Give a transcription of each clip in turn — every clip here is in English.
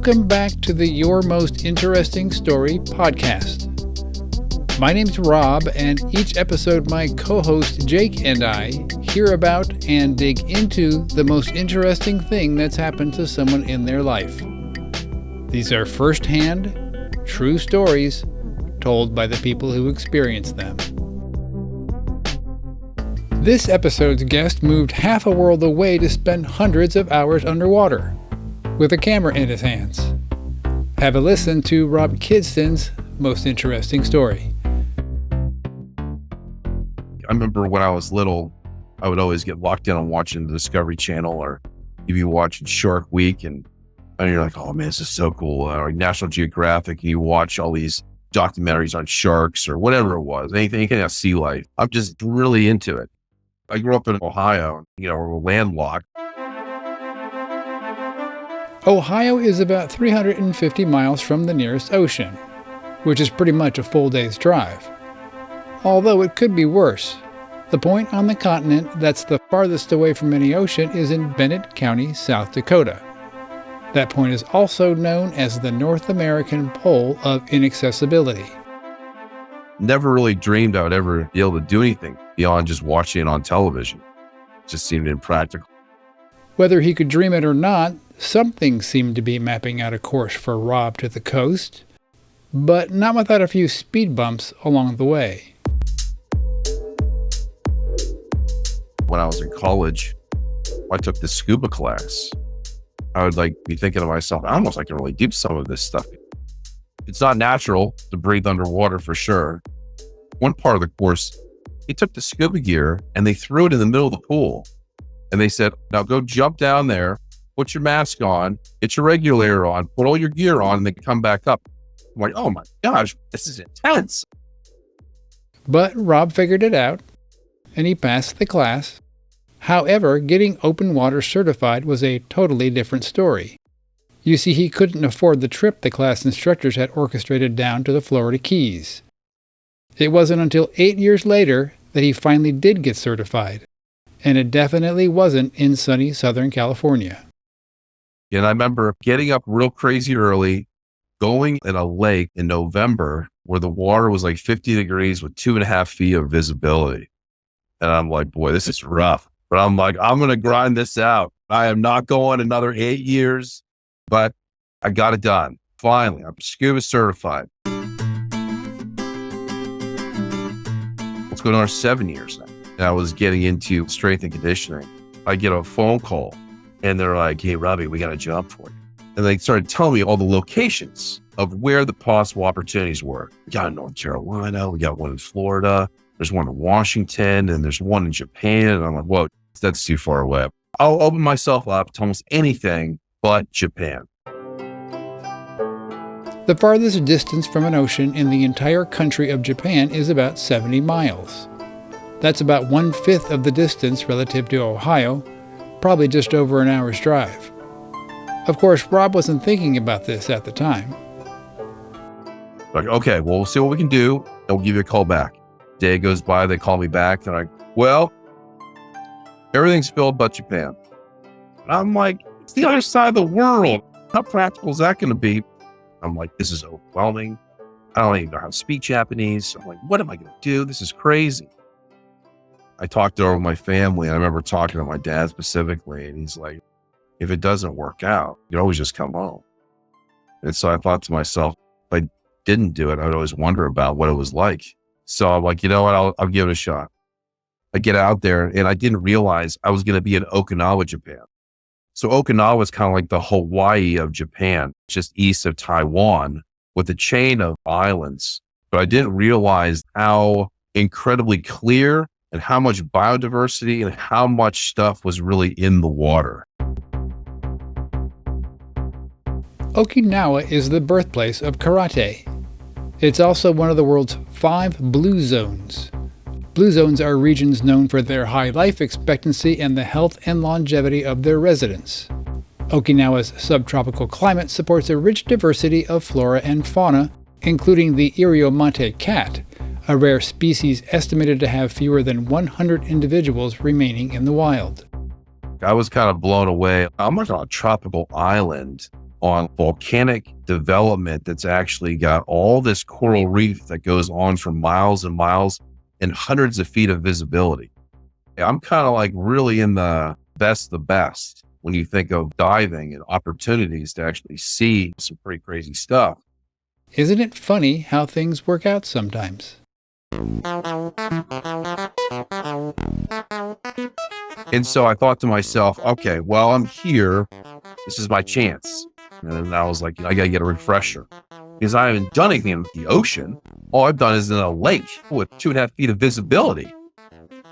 Welcome back to the Your Most Interesting Story podcast. My name's Rob, and each episode my co-host Jake and I hear about and dig into the most interesting thing that's happened to someone in their life. These are first-hand, true stories told by the people who experienced them. This episode's guest moved half a world away to spend hundreds of hours underwater, with a camera in his hands. Have a listen to Rob Kidston's most interesting story. I remember when I was little, I would always get locked in on watching the Discovery Channel, or if you watch Shark Week, and you're like, oh man, this is so cool. Or National Geographic, and you watch all these documentaries on sharks or whatever it was, anything of sea life. I'm just really into it. I grew up in Ohio, we're landlocked. Ohio is about 350 miles from the nearest ocean, which is pretty much a full day's drive. Although it could be worse. The point on the continent that's the farthest away from any ocean is in Bennett County, South Dakota. That point is also known as the North American Pole of Inaccessibility. Never really dreamed I would ever be able to do anything beyond just watching it on television. It just seemed impractical. Whether he could dream it or not, something seemed to be mapping out a course for Rob to the coast, but not without a few speed bumps along the way. When I was in college, I took the scuba class. I would be thinking to myself, I almost can really do some of this stuff. It's not natural to breathe underwater for sure. One part of the course, he took the scuba gear and they threw it in the middle of the pool. And they said, now go jump down there, put your mask on, get your regulator on, put all your gear on, and then come back up. I'm like, oh my gosh, this is intense. But Rob figured it out, and he passed the class. However, getting open water certified was a totally different story. You see, he couldn't afford the trip the class instructors had orchestrated down to the Florida Keys. It wasn't until 8 years later that he finally did get certified, and it definitely wasn't in sunny Southern California. And I remember getting up real crazy early, going in a lake in November where the water was 50 degrees with 2.5 feet of visibility. And I'm like, boy, this is rough. But I'm like, I'm going to grind this out. I am not going another 8 years, but I got it done. Finally, I'm scuba certified. Let's go to our 7 years now. And I was getting into strength and conditioning. I get a phone call and they're like, hey, Robbie, we got a job for you. And they started telling me all the locations of where the possible opportunities were. We got in North Carolina. We got one in Florida. There's one in Washington, and there's one in Japan. And I'm like, whoa, that's too far away. I'll open myself up to almost anything but Japan. The farthest distance from an ocean in the entire country of Japan is about 70 miles. That's about 1/5 of the distance relative to Ohio, probably just over an hour's drive. Of course, Rob wasn't thinking about this at the time. Like, okay, well, we'll see what we can do, and we'll give you a call back. Day goes by, they call me back. They're like, well, everything's filled but Japan. And I'm like, it's the other side of the world. How practical is that going to be? I'm like, this is overwhelming. I don't even know how to speak Japanese. I'm like, what am I going to do? This is crazy. I talked over with my family. I remember talking to my dad specifically, and he's like, if it doesn't work out, you always just come home. And so I thought to myself, if I didn't do it, I'd always wonder about what it was like. So I'm like, you know what? I'll give it a shot. I get out there, and I didn't realize I was going to be in Okinawa, Japan. So Okinawa is kind of like the Hawaii of Japan, just east of Taiwan, with a chain of islands. But I didn't realize how incredibly clear and how much biodiversity and how much stuff was really in the water. Okinawa is the birthplace of karate. It's also one of the world's 5 blue zones. Blue zones are regions known for their high life expectancy and the health and longevity of their residents. Okinawa's subtropical climate supports a rich diversity of flora and fauna, including the Iriomonte cat, a rare species estimated to have fewer than 100 individuals remaining in the wild. I was kind of blown away. I'm like on a tropical island on volcanic development that's actually got all this coral reef that goes on for miles and miles and hundreds of feet of visibility. I'm kind of like really in the best when you think of diving and opportunities to actually see some pretty crazy stuff. Isn't it funny how things work out sometimes? And so I thought to myself, okay, well, I'm here. This is my chance. And then I was like, I got to get a refresher because I haven't done anything in the ocean. All I've done is in a lake with 2.5 feet of visibility.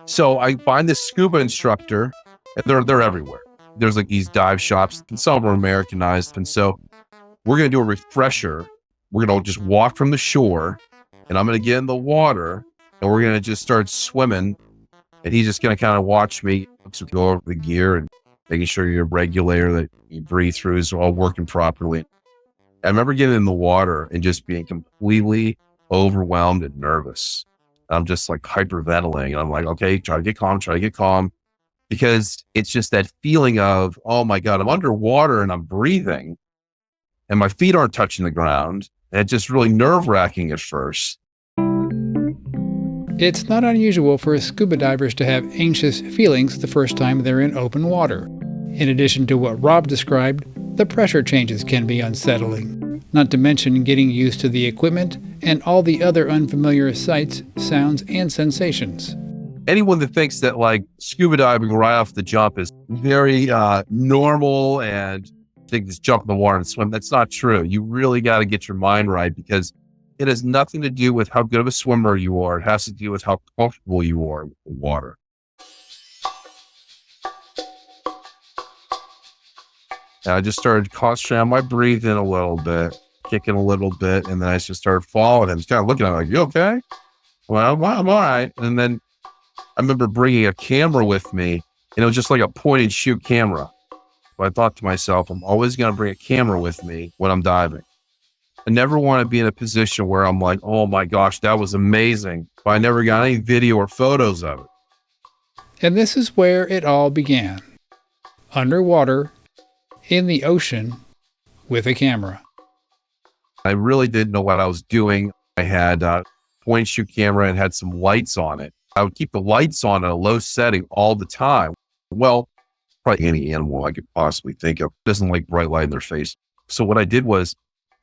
So I find this scuba instructor, and they're everywhere. There's like these dive shops, and some of them are Americanized. And so we're going to do a refresher. We're going to just walk from the shore, and I'm going to get in the water, and we're going to just start swimming. And he's just going to kind of watch me go over the gear and making sure your regulator that you breathe through is all working properly. I remember getting in the water and just being completely overwhelmed and nervous. I'm just like hyperventilating. And I'm like, okay, try to get calm. Because it's just that feeling of, oh my God, I'm underwater and I'm breathing and my feet aren't touching the ground. And it's just really nerve-wracking at first. It's not unusual for scuba divers to have anxious feelings the first time they're in open water. In addition to what Rob described, the pressure changes can be unsettling, not to mention getting used to the equipment and all the other unfamiliar sights, sounds, and sensations. Anyone that thinks that like scuba diving right off the jump is very normal and think just jump in the water and swim, that's not true. You really got to get your mind right because it has nothing to do with how good of a swimmer you are. It has to do with how comfortable you are with the water. And I just started concentrating on my breathing a little bit, kicking a little bit, and then I just started following him. Just kind of looking at him like, you okay? Well, I'm all right. And then I remember bringing a camera with me, and it was just like a point and shoot camera. But I thought to myself, I'm always going to bring a camera with me when I'm diving. I never want to be in a position where I'm like, oh my gosh, that was amazing, but I never got any video or photos of it. And this is where it all began. Underwater, in the ocean, with a camera. I really didn't know what I was doing. I had a point and shoot camera and had some lights on it. I would keep the lights on at a low setting all the time. Well, probably any animal I could possibly think of doesn't like bright light in their face. So what I did was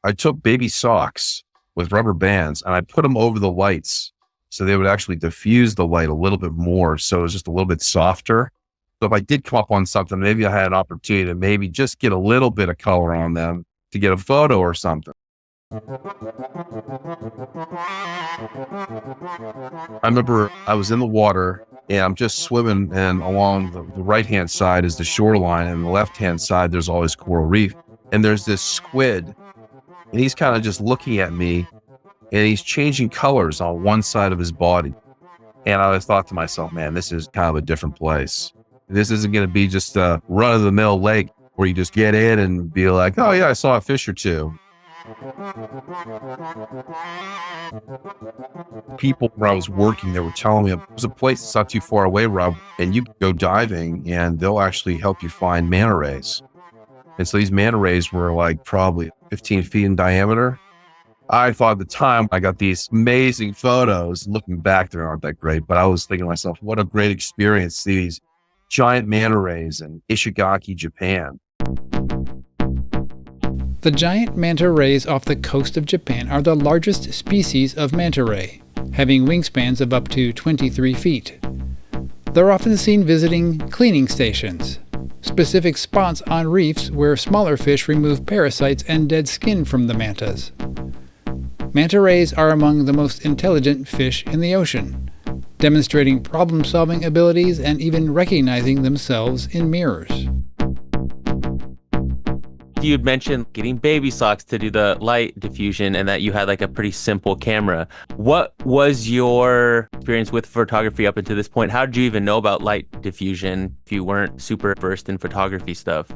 I took baby socks with rubber bands and I put them over the lights so they would actually diffuse the light a little bit more. So it was just a little bit softer. So if I did come up on something, maybe I had an opportunity to maybe just get a little bit of color on them to get a photo or something. I remember I was in the water and I'm just swimming, and along the right-hand side is the shoreline, and the left-hand side, there's always coral reef. And there's this squid, and he's kind of just looking at me, and he's changing colors on one side of his body. And I thought to myself, man, this is kind of a different place. This isn't going to be just a run-of-the-mill lake where you just get in and be like, oh yeah, I saw a fish or two. People where I was working, they were telling me there's a place that's not too far away, Rob, and you can go diving and they'll actually help you find manta rays. And so these manta rays were like probably 15 feet in diameter. I thought at the time I got these amazing photos. Looking back, they aren't that great, but I was thinking to myself, what a great experience to see these giant manta rays in Ishigaki, Japan. The giant manta rays off the coast of Japan are the largest species of manta ray, having wingspans of up to 23 feet. They're often seen visiting cleaning stations, specific spots on reefs where smaller fish remove parasites and dead skin from the mantas. Manta rays are among the most intelligent fish in the ocean, demonstrating problem-solving abilities and even recognizing themselves in mirrors. You'd mentioned getting baby socks to do the light diffusion and that you had like a pretty simple camera. What was your experience with photography up until this point? How did you even know about light diffusion if you weren't super versed in photography stuff?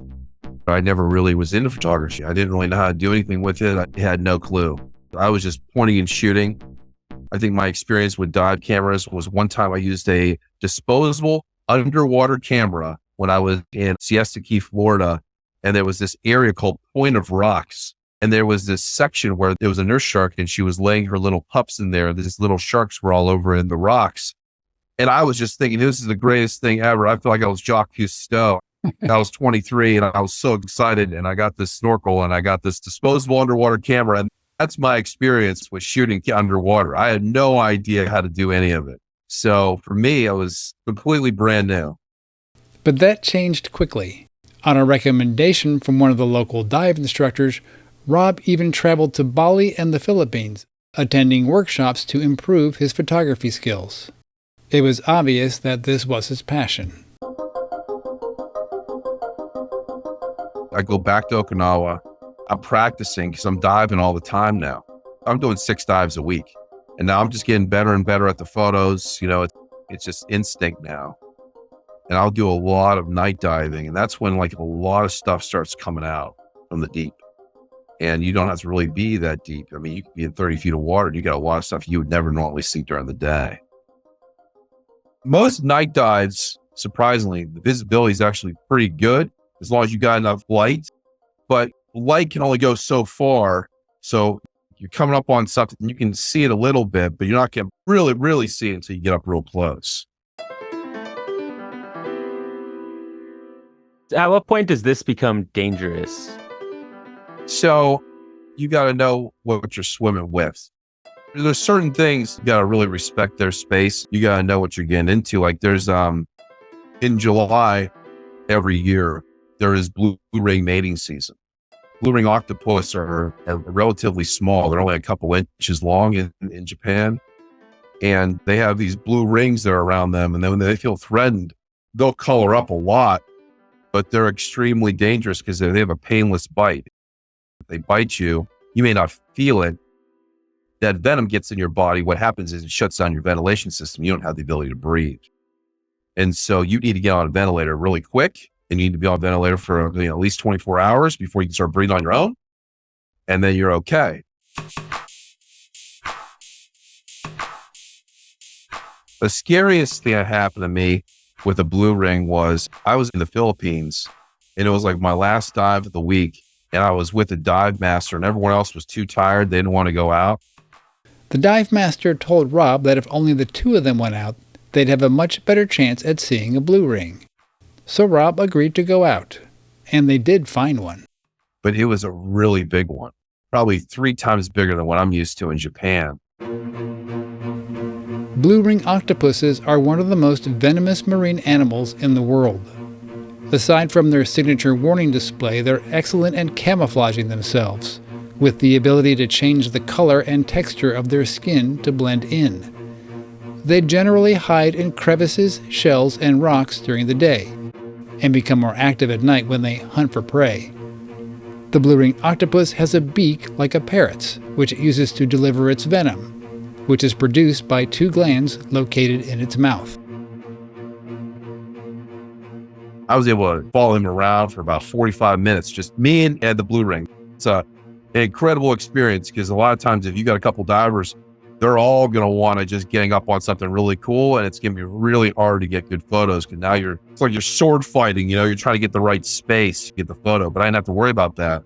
I never really was into photography. I didn't really know how to do anything with it. I had no clue. I was just pointing and shooting. I think my experience with dive cameras was one time I used a disposable underwater camera when I was in Siesta Key, Florida. And there was this area called Point of Rocks. And there was this section where there was a nurse shark and she was laying her little pups in there. These little sharks were all over in the rocks. And I was just thinking, this is the greatest thing ever. I feel like I was Jacques Cousteau. I was 23 and I was so excited. And I got this snorkel and I got this disposable underwater camera. And that's my experience with shooting underwater. I had no idea how to do any of it. So for me, it was completely brand new. But that changed quickly. On a recommendation from one of the local dive instructors, Rob even traveled to Bali and the Philippines, attending workshops to improve his photography skills. It was obvious that this was his passion. I go back to Okinawa. I'm practicing because I'm diving all the time now. I'm doing 6 dives a week. And now I'm just getting better and better at the photos. You know, it's just instinct now. And I'll do a lot of night diving. And that's when like a lot of stuff starts coming out from the deep. And you don't have to really be that deep. I mean, you could be in 30 feet of water and you got a lot of stuff you would never normally see during the day. Most night dives, surprisingly, the visibility is actually pretty good as long as you got enough light. But light can only go so far. So you're coming up on something, you can see it a little bit, but you're not going to really see it until you get up real close. At what point does this become dangerous? So you got to know what you're swimming with. There's certain things you got to really respect their space. You got to know what you're getting into. Like there's, in July every year, there is blue ring mating season. Blue ring octopus are relatively small. They're only a couple inches long in Japan. And they have these blue rings that are around them. And then when they feel threatened, they'll color up a lot, but they're extremely dangerous because they have a painless bite. If they bite you, you may not feel it. That venom gets in your body. What happens is it shuts down your ventilation system. You don't have the ability to breathe. And so you need to get on a ventilator really quick. And you need to be on a ventilator for at least 24 hours before you can start breathing on your own. And then you're okay. The scariest thing that happened to me with a blue ring was I was in the Philippines and it was like my last dive of the week. And I was with a dive master and everyone else was too tired. They didn't want to go out. The dive master told Rob that if only the two of them went out, they'd have a much better chance at seeing a blue ring. So Rob agreed to go out, and they did find one. But it was a really big one, probably 3 times bigger than what I'm used to in Japan. Blue ring octopuses are one of the most venomous marine animals in the world. Aside from their signature warning display, they're excellent at camouflaging themselves, with the ability to change the color and texture of their skin to blend in. They generally hide in crevices, shells, and rocks during the day, and become more active at night when they hunt for prey. The blue ring octopus has a beak like a parrot's, which it uses to deliver its venom, which is produced by 2 glands located in its mouth. I was able to follow him around for about 45 minutes, just me and the blue ring. It's an incredible experience because a lot of times if you got a couple divers, they're all going to want to just gang up on something really cool. And it's going to be really hard to get good photos because now it's like you're sword fighting, you're trying to get the right space to get the photo, but I didn't have to worry about that.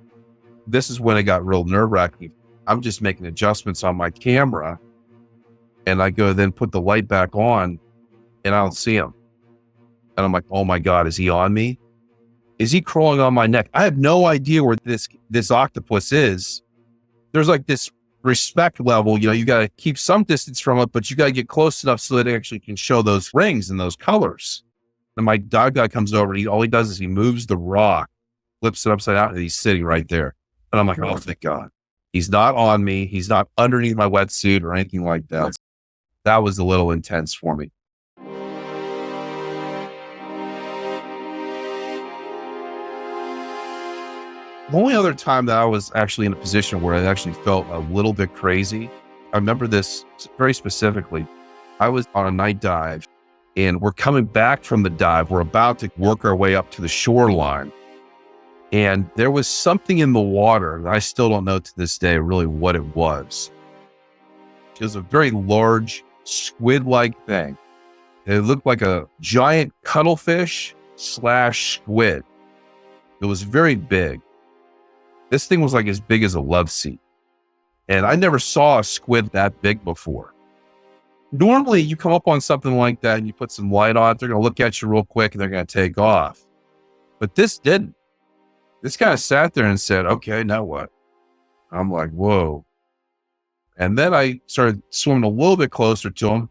This is when it got real nerve wracking. I'm just making adjustments on my camera and I go then put the light back on and I don't see him. And I'm like, oh my God, is he on me? Is he crawling on my neck? I have no idea where this octopus is. There's like this respect level, you got to keep some distance from it, but you got to get close enough so that it actually can show those rings and those colors. And my dive guy comes over and all he does is he moves the rock, flips it upside down, and he's sitting right there. And I'm like, oh, thank God. He's not on me. He's not underneath my wetsuit or anything like that. That was a little intense for me. The only other time that I was actually in a position where I actually felt a little bit crazy, I remember this very specifically. I was on a night dive and we're coming back from the dive. We're about to work our way up to the shoreline. And there was something in the water that I still don't know to this day really what it was. It was a very large squid-like thing. It looked like a giant cuttlefish / squid. It was very big. This thing was like as big as a love seat. And I never saw a squid that big before. Normally, you come up on something like that and you put some light on it, they're going to look at you real quick and they're going to take off. But this didn't. This guy sat there and said, okay, now what? I'm like, whoa. And then I started swimming a little bit closer to him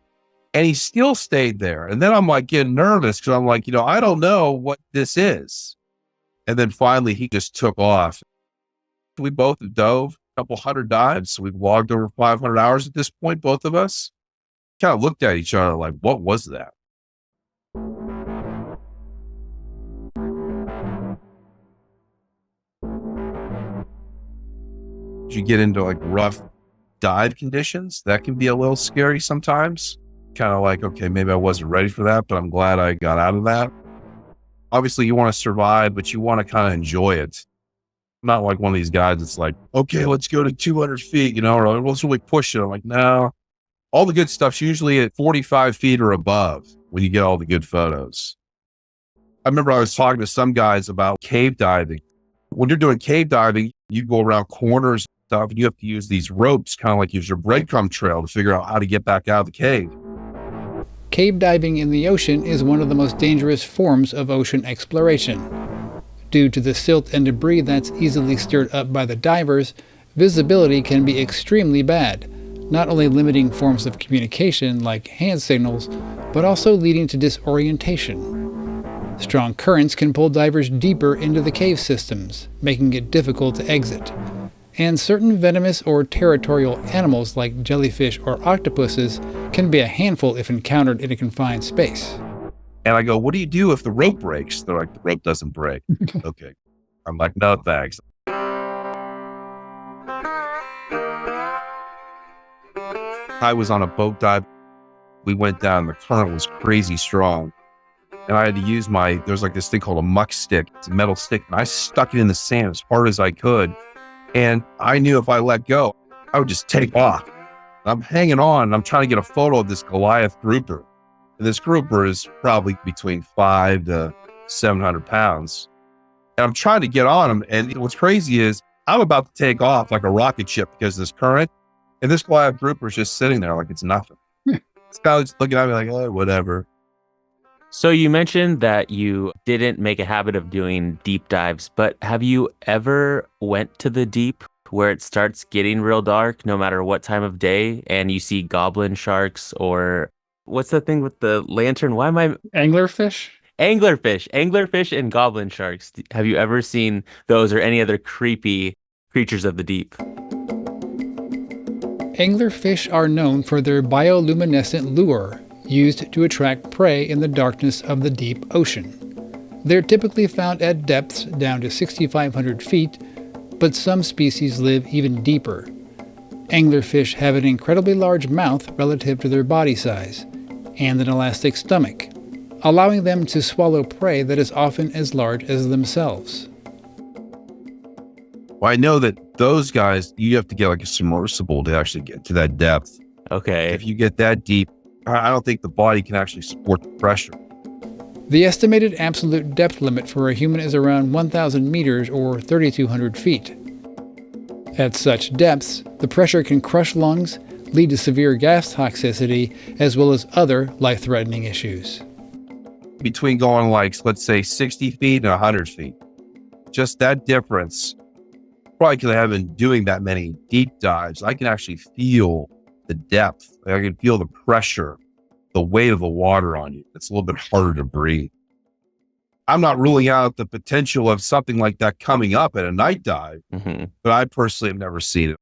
and he still stayed there. And then I'm like getting nervous because I'm like, I don't know what this is. And then finally he just took off. We both dove a couple hundred dives. So we've logged over 500 hours at this point, both of us. Kind of looked at each other like, what was that? You get into like rough dive conditions, that can be a little scary sometimes. Kind of like, okay, maybe I wasn't ready for that, but I'm glad I got out of that. Obviously you want to survive, but you want to kind of enjoy it. I'm not like one of these guys that's like, okay, let's go to 200 feet, or let's really push it. I'm like, no, all the good stuff's usually at 45 feet or above when you get all the good photos. I remember I was talking to some guys about cave diving. When you're doing cave diving, you go around corners and stuff, and you have to use these ropes, kind of like use your breadcrumb trail to figure out how to get back out of the cave. Cave diving in the ocean is one of the most dangerous forms of ocean exploration. Due to the silt and debris that's easily stirred up by the divers, visibility can be extremely bad, not only limiting forms of communication like hand signals, but also leading to disorientation. Strong currents can pull divers deeper into the cave systems, making it difficult to exit. And certain venomous or territorial animals like jellyfish or octopuses can be a handful if encountered in a confined space. And I go, what do you do if the rope breaks? They're like, the rope doesn't break. Okay. I'm like, no, thanks. I was on a boat dive. We went down, the current was crazy strong. And I had to use there's like this thing called a muck stick. It's a metal stick. And I stuck it in the sand as hard as I could. And I knew if I let go, I would just take off. And I'm hanging on and I'm trying to get a photo of this Goliath grouper. And this grouper is probably between 500 to 700 pounds. And I'm trying to get on him. And what's crazy is I'm about to take off like a rocket ship because of this current. And this Goliath grouper is just sitting there like it's nothing. This guy was looking at me like, oh, whatever. So you mentioned that you didn't make a habit of doing deep dives, but have you ever went to the deep where it starts getting real dark no matter what time of day and you see goblin sharks or what's the thing with the lantern? Why am I... Anglerfish? Anglerfish and goblin sharks. Have you ever seen those or any other creepy creatures of the deep? Anglerfish are known for their bioluminescent lure, used to attract prey in the darkness of the deep ocean. They're typically found at depths down to 6,500 feet, but some species live even deeper. Anglerfish have an incredibly large mouth relative to their body size, and an elastic stomach, allowing them to swallow prey that is often as large as themselves. Well, I know that those guys, you have to get like a submersible to actually get to that depth. Okay. If you get that deep, I don't think the body can actually support the pressure. The estimated absolute depth limit for a human is around 1,000 meters or 3,200 feet. At such depths, the pressure can crush lungs, lead to severe gas toxicity, as well as other life-threatening issues. Between going like, let's say 60 feet and 100 feet, just that difference, probably because I haven't been doing that many deep dives, I can actually feel the depth. I can feel the pressure, the weight of the water on you. It's a little bit harder to breathe. I'm not ruling out the potential of something like that coming up at a night dive, but I personally have never seen it.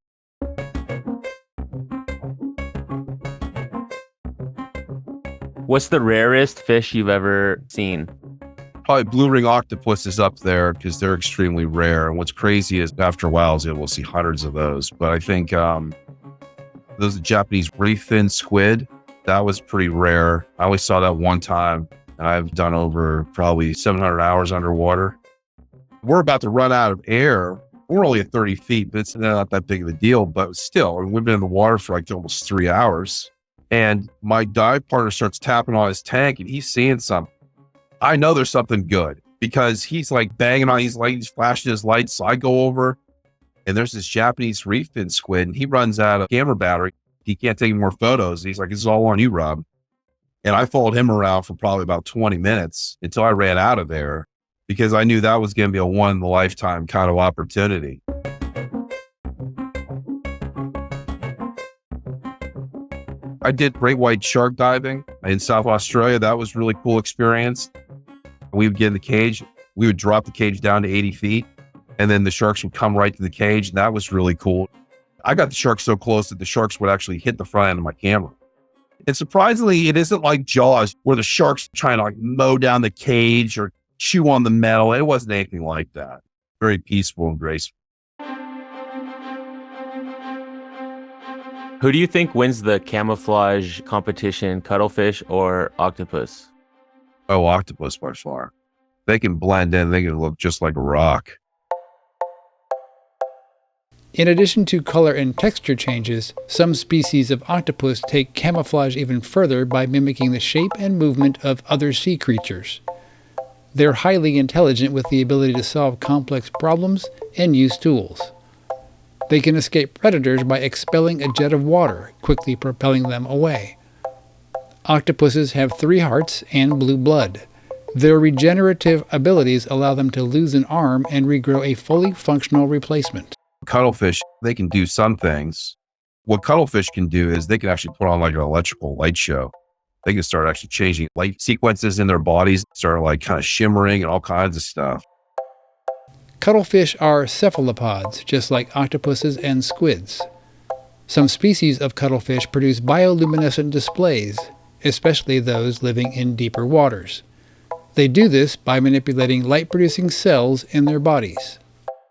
What's the rarest fish you've ever seen? Probably blue ring octopus is up there because they're extremely rare. And what's crazy is after a while, we'll see hundreds of those. But I think those Japanese reef fin squid, that was pretty rare. I only saw that one time. And I've done over probably 700 hours underwater. We're about to run out of air. We're only at 30 feet, but it's not that big of a deal. But still, we've been in the water for like almost 3 hours. And my dive partner starts tapping on his tank and he's seeing something. I know there's something good. because he's like banging on, he's flashing his lights. So I go over and there's this Japanese reef fin squid and he runs out of camera battery. He can't take any more photos. He's like, "This is all on you, Rob." And I followed him around for probably about 20 minutes until I ran out of there because I knew that was going to be a one in a lifetime kind of opportunity. I did great white shark diving in South Australia. That was a really cool experience. We would get in the cage. We would drop the cage down to 80 feet and then the sharks would come right to the cage. And that was really cool. I got the sharks so close that the sharks would actually hit the front end of my camera. And surprisingly, it isn't like Jaws where the shark's trying to like mow down the cage or chew on the metal. It wasn't anything like that. Very peaceful and graceful. Who do you think wins the camouflage competition, cuttlefish or octopus? Oh, octopus by far. They can blend in. They can look just like a rock. In addition to color and texture changes, some species of octopus take camouflage even further by mimicking the shape and movement of other sea creatures. They're highly intelligent with the ability to solve complex problems and use tools. They can escape predators by expelling a jet of water, quickly propelling them away. Octopuses have 3 hearts and blue blood. Their regenerative abilities allow them to lose an arm and regrow a fully functional replacement. Cuttlefish, they can do some things. What cuttlefish can do is they can actually put on like an electrical light show. They can start actually changing light sequences in their bodies, start like kind of shimmering and all kinds of stuff. Cuttlefish are cephalopods, just like octopuses and squids. Some species of cuttlefish produce bioluminescent displays, especially those living in deeper waters. They do this by manipulating light-producing cells in their bodies.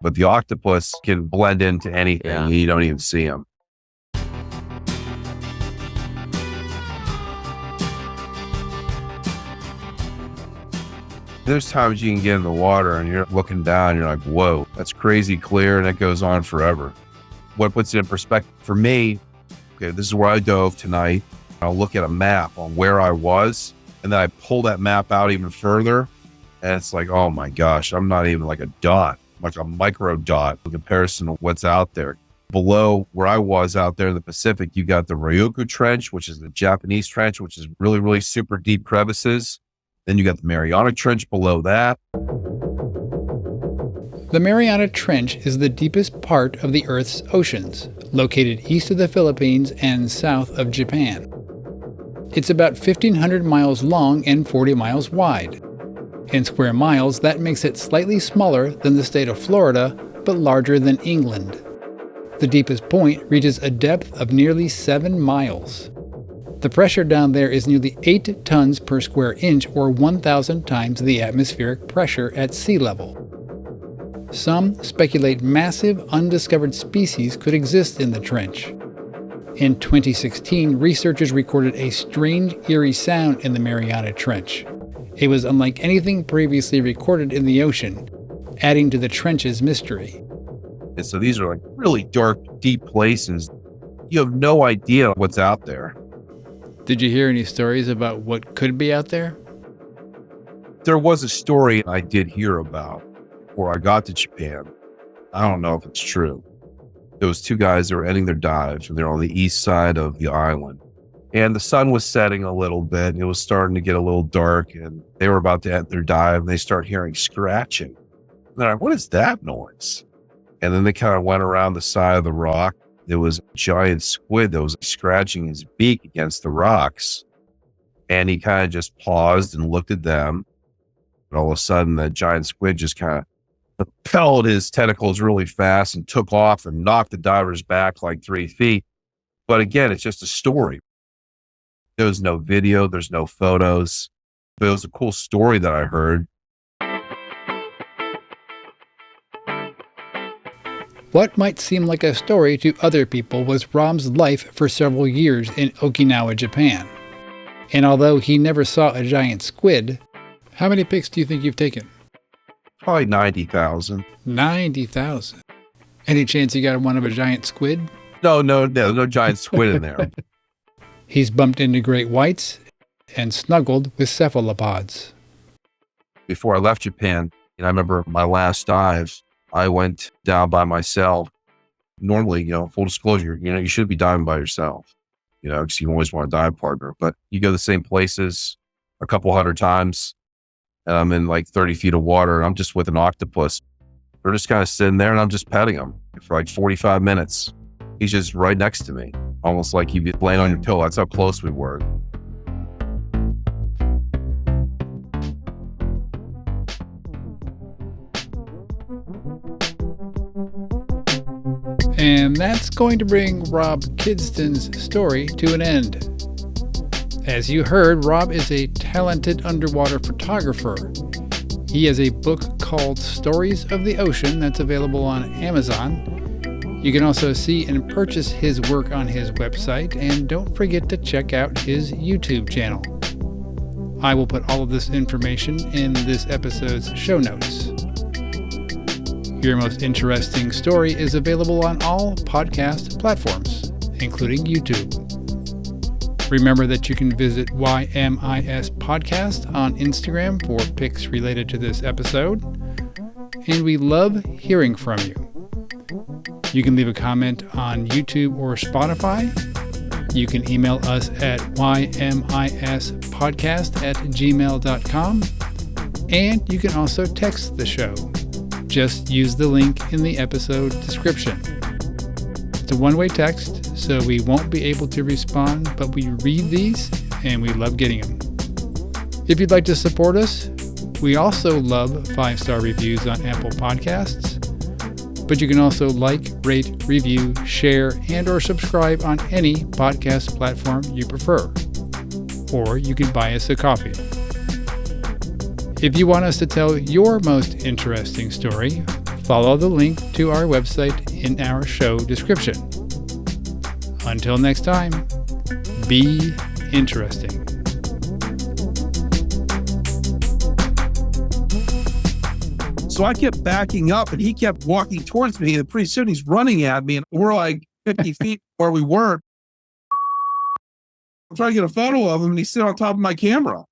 But the octopus can blend into anything. Yeah. You don't even see them. There's times you can get in the water and you're looking down and you're like, whoa, that's crazy clear, and it goes on forever. What puts it in perspective for me, okay, this is where I dove tonight. I'll look at a map on where I was, and then I pull that map out even further, and it's like, oh my gosh, I'm not even like a dot, like a micro dot in comparison to what's out there. Below where I was out there in the Pacific, you got the Ryukyu Trench, which is the Japanese trench, which is really, really super deep crevices. Then you got the Mariana Trench below that. The Mariana Trench is the deepest part of the Earth's oceans, located east of the Philippines and south of Japan. It's about 1,500 miles long and 40 miles wide. In square miles, that makes it slightly smaller than the state of Florida, but larger than England. The deepest point reaches a depth of nearly 7 miles. The pressure down there is nearly 8 tons per square inch, or 1,000 times the atmospheric pressure at sea level. Some speculate massive undiscovered species could exist in the trench. In 2016, researchers recorded a strange, eerie sound in the Mariana Trench. It was unlike anything previously recorded in the ocean, adding to the trench's mystery. And so these are like really dark, deep places. You have no idea what's out there. Did you hear any stories about what could be out there? There was a story I did hear about before I got to Japan. I don't know if it's true. There was 2 guys that were ending their dives, and they're on the east side of the island. And the sun was setting a little bit, and it was starting to get a little dark, and they were about to end their dive, and they start hearing scratching. And they're like, what is that noise? And then they kind of went around the side of the rock. There was a giant squid that was scratching his beak against the rocks. And he kind of just paused and looked at them. And all of a sudden, the giant squid just kind of propelled his tentacles really fast and took off and knocked the divers back like 3 feet. But again, it's just a story. There was no video. There's no photos. But it was a cool story that I heard. What might seem like a story to other people was Rom's life for several years in Okinawa, Japan. And although he never saw a giant squid, how many pics do you think you've taken? Probably 90,000. 90,000. Any chance you got one of a giant squid? No giant squid in there. He's bumped into great whites and snuggled with cephalopods. before I left Japan, and I remember my last dive, I went down by myself. Normally, full disclosure, you should be diving by yourself, because you always want a dive partner, but you go to the same places a couple hundred times, and I'm in like 30 feet of water, and I'm just with an octopus. We're just kind of sitting there, and I'm just petting him for like 45 minutes. He's just right next to me, almost like he'd be laying on your pillow. That's how close we were. And that's going to bring Rob Kidston's story to an end. As you heard, Rob is a talented underwater photographer. He has a book called Stories of the Ocean that's available on Amazon. You can also see and purchase his work on his website, and don't forget to check out his YouTube channel. I will put all of this information in this episode's show notes. Your Most Interesting Story is available on all podcast platforms, including YouTube. Remember that you can visit YMIS Podcast on Instagram for pics related to this episode. And we love hearing from you. You can leave a comment on YouTube or Spotify. You can email us at ymispodcast@gmail.com. And you can also text the show. Just use the link in the episode description. It's a one-way text, so we won't be able to respond, but we read these and we love getting them. If you'd like to support us, we also love 5-star reviews on Apple Podcasts, but you can also like, rate, review, share, and or subscribe on any podcast platform you prefer. Or you can buy us a coffee. If you want us to tell your most interesting story, follow the link to our website in our show description. Until next time, be interesting. So I kept backing up and he kept walking towards me, and pretty soon he's running at me, and we're like 50 feet where we were. I'm trying to get a photo of him, and he's sitting on top of my camera.